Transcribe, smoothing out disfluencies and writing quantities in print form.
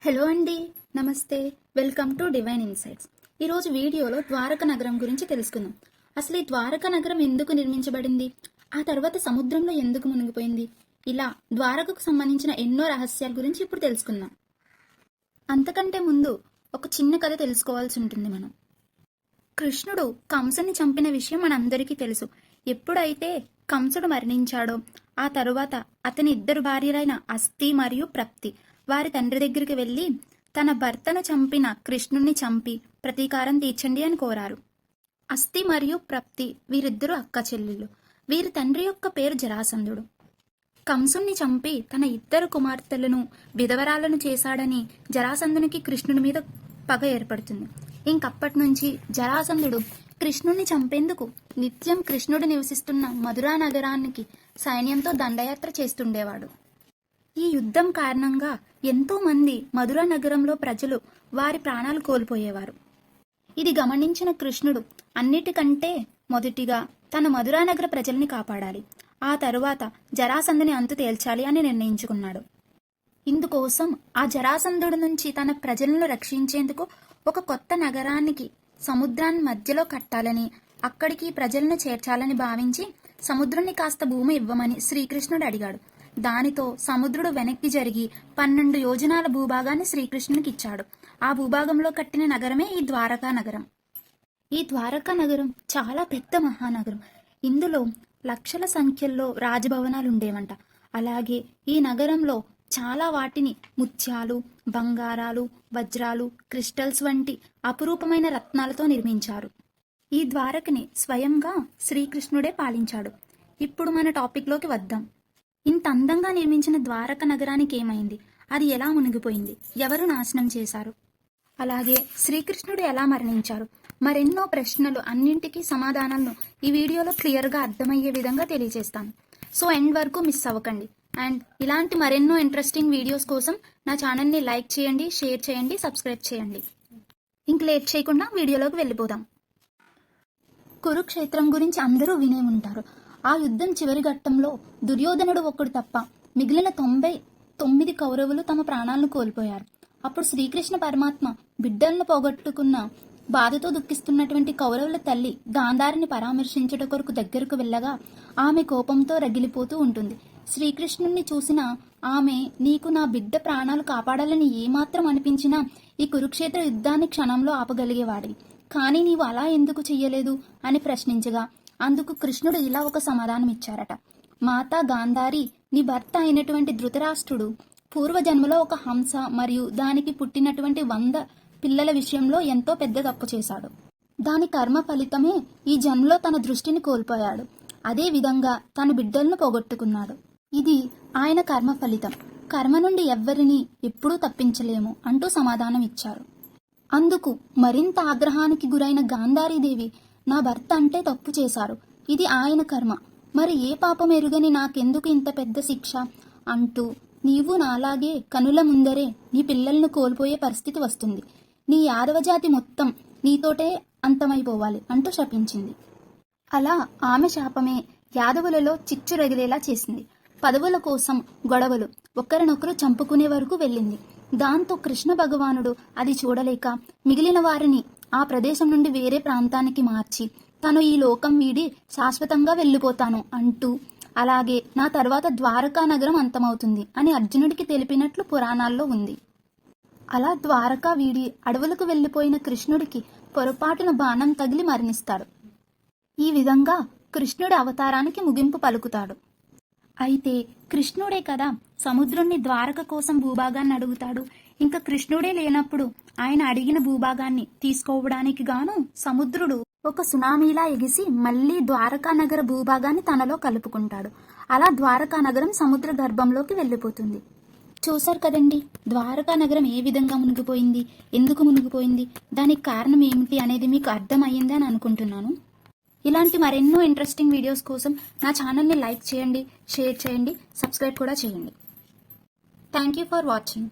Hello అండి, నమస్తే. Welcome to divine insights. ఈరోజు వీడియోలో ద్వారక నగరం గురించి తెలుసుకుందాం. అసలు ఈ ద్వారక నగరం ఎందుకు నిర్మించబడింది, ఆ తర్వాత సముద్రంలో ఎందుకు మునిగిపోయింది, ఇలా ద్వారకకు సంబంధించిన ఎన్నో రహస్యాల గురించి ఇప్పుడు తెలుసుకుందాం. అంతకంటే ముందు ఒక చిన్న కథ తెలుసుకోవాల్సి ఉంటుంది మనం. కృష్ణుడు కంసుని చంపిన విషయం మనందరికీ తెలుసు. ఎప్పుడైతే కంసుడు మరణించాడో ఆ తరువాత అతని ఇద్దరు భార్యలైన అస్థి మరియు ప్రప్తి వారి తండ్రి దగ్గరికి వెళ్ళి తన భర్తను చంపిన కృష్ణుణ్ణి చంపి ప్రతీకారం తీర్చండి అని కోరారు. అస్థి మరియు ప్రప్తి వీరిద్దరూ అక్క చెల్లెళ్ళు. వీరి తండ్రి యొక్క పేరు జరాసంధుడు. కంసుణ్ణి చంపి తన ఇద్దరు కుమార్తెలను విధవరాలను చేశాడని జరాసంధునికి కృష్ణుడి మీద పగ ఏర్పడుతుంది. ఇంకప్పటి నుంచి జరాసంధుడు కృష్ణుణ్ణి చంపేందుకు నిత్యం కృష్ణుడు నివసిస్తున్న మధురా నగరానికి సైన్యంతో దండయాత్ర చేస్తుండేవాడు. ఈ యుద్ధం కారణంగా ఎంతో మంది మధుర నగరంలో ప్రజలు వారి ప్రాణాలు కోల్పోయేవారు. ఇది గమనించిన కృష్ణుడు అన్నిటికంటే మొదటిగా తన మధురా నగర ప్రజల్ని కాపాడాలి, ఆ తరువాత జరాసంధుని అంతు తేల్చాలి అని నిర్ణయించుకున్నాడు. ఇందుకోసం ఆ జరాసంధుడి నుంచి తన ప్రజలను రక్షించేందుకు ఒక కొత్త నగరానికి సముద్రాన్ని మధ్యలో కట్టాలని, అక్కడికి ప్రజలను చేర్చాలని భావించి సముద్రుని కాస్త భూమి ఇవ్వమని శ్రీకృష్ణుడు అడిగాడు. దానితో సముద్రుడు వెనక్కి జరిగి 12 యోజనాల భూభాగాన్ని శ్రీకృష్ణునికి ఇచ్చాడు. ఆ భూభాగంలో కట్టిన నగరమే ఈ ద్వారకా నగరం. ఈ ద్వారకా నగరం చాలా పెద్ద మహానగరం. ఇందులో లక్షల సంఖ్యలో రాజభవనాలు ఉండేవంట. అలాగే ఈ నగరంలో చాలా వాటిని ముత్యాలు, బంగారాలు, వజ్రాలు, క్రిస్టల్స్ వంటి అపురూపమైన రత్నాలతో నిర్మించారు. ఈ ద్వారకని స్వయంగా శ్రీకృష్ణుడే పాలించాడు. ఇప్పుడు మన టాపిక్లోకి వద్దాం. ఇంత అందంగా నిర్మించిన ద్వారక నగరానికి ఏమైంది, అది ఎలా మునిగిపోయింది, ఎవరు నాశనం చేశారు, అలాగే శ్రీకృష్ణుడు ఎలా మరణించారు, మరెన్నో ప్రశ్నలు అన్నింటికీ సమాధానాలను ఈ వీడియోలో క్లియర్గా అర్థమయ్యే విధంగా తెలియజేస్తాను. సో ఎండ్ వరకు మిస్ అవ్వకండి. అండ్ ఇలాంటి మరెన్నో ఇంట్రెస్టింగ్ వీడియోస్ కోసం నా ఛానల్ని లైక్ చేయండి, షేర్ చేయండి, సబ్స్క్రైబ్ చేయండి. ఇంక లేట్ చేయకుండా వీడియోలోకి వెళ్ళిపోదాం. కురుక్షేత్రం గురించి అందరూ వినే ఉంటారు. ఆ యుద్ధం చివరి ఘట్టంలో దుర్యోధనుడు ఒక్కడు తప్ప మిగిలిన 99 కౌరవులు తమ ప్రాణాలను కోల్పోయారు. అప్పుడు శ్రీకృష్ణ పరమాత్మ బిడ్డలను పోగొట్టుకున్న బాధతో దుఃఖిస్తున్నటువంటి కౌరవుల తల్లి గాంధారిని పరామర్శించుట కొరకు దగ్గరకు వెళ్ళగా ఆమె కోపంతో రగిలిపోతూ ఉంటుంది. శ్రీకృష్ణుణ్ణి చూసిన ఆమె, నీకు నా బిడ్డ ప్రాణాలు కాపాడాలని ఏమాత్రం అనిపించినా ఈ కురుక్షేత్ర యుద్ధాన్ని క్షణంలో ఆపగలిగేవాడివి, కానీ నీవు అలా ఎందుకు చెయ్యలేదు అని ప్రశ్నించగా అందుకు కృష్ణుడు ఇలా ఒక సమాధానం ఇచ్చారట. మాతా గాంధారి, నీ భర్త అయినటువంటి ధృతరాష్ట్రుడు పూర్వజన్మలో ఒక హంస మరియు దానికి పుట్టినటువంటి 100 పిల్లల విషయంలో ఎంతో పెద్ద తప్పు చేశాడు. దాని కర్మ ఫలితమే ఈ జన్మలో తన దృష్టిని కోల్పోయాడు. అదే విధంగా తన బిడ్డలను పోగొట్టుకున్నాడు. ఇది ఆయన కర్మ ఫలితం. కర్మ నుండి ఎవ్వరిని ఎప్పుడూ తప్పించలేము అంటూ సమాధానం ఇచ్చారు. అందుకు మరింత ఆగ్రహానికి గురైన గాంధారీదేవి, నా భర్త అంటే తప్పు చేశారు, ఇది ఆయన కర్మ, మరి ఏ పాపం ఎరుగని నాకెందుకు ఇంత పెద్ద శిక్ష అంటూ, నీవు నాలాగే కనుల ముందరే నీ పిల్లలను కోల్పోయే పరిస్థితి వస్తుంది, నీ యాదవ జాతి మొత్తం నీతోటే అంతమైపోవాలి అంటూ శపించింది. అలా ఆమె శాపమే యాదవులలో చిచ్చు రగిలేలా చేసింది. పదవుల కోసం గొడవలు, ఒకరినొకరు చంపుకునే వరకు వెళ్ళింది. దాంతో కృష్ణ భగవానుడు అది చూడలేక మిగిలిన వారిని ఆ ప్రదేశం నుండి వేరే ప్రాంతానికి మార్చి, తను ఈ లోకం వీడి శాశ్వతంగా వెళ్ళిపోతాను అంటూ, అలాగే నా తర్వాత ద్వారకా నగరం అంతమవుతుంది అని అర్జునుడికి తెలిపినట్లు పురాణాల్లో ఉంది. అలా ద్వారకా వీడి అడవులకు వెళ్ళిపోయిన కృష్ణుడికి పొరపాటున బాణం తగిలి మరణిస్తాడు. ఈ విధంగా కృష్ణుడి అవతారానికి ముగింపు పలుకుతాడు. అయితే కృష్ణుడే కదా సముద్రుణ్ణి ద్వారక కోసం భూభాగాన్ని అడుగుతాడు. ఇంకా కృష్ణుడే లేనప్పుడు ఆయన అడిగిన భూభాగాన్ని తీసుకోవడానికి గాను సముద్రుడు ఒక సునామీలా ఎగిసి మళ్లీ ద్వారకా నగర భూభాగాన్ని తనలో కలుపుకుంటాడు. అలా ద్వారకా నగరం సముద్ర గర్భంలోకి వెళ్ళిపోతుంది. చూశారు కదండి, ద్వారకా నగరం ఏ విధంగా మునిగిపోయింది, ఎందుకు మునిగిపోయింది, దానికి కారణం ఏమిటి అనేది మీకు అర్థమయ్యింది అని అనుకుంటున్నాను. ఇలాంటి మరెన్నో ఇంట్రెస్టింగ్ వీడియోస్ కోసం నా ఛానల్ని లైక్ చేయండి, షేర్ చేయండి, సబ్స్క్రైబ్ కూడా చేయండి. Thank you for watching.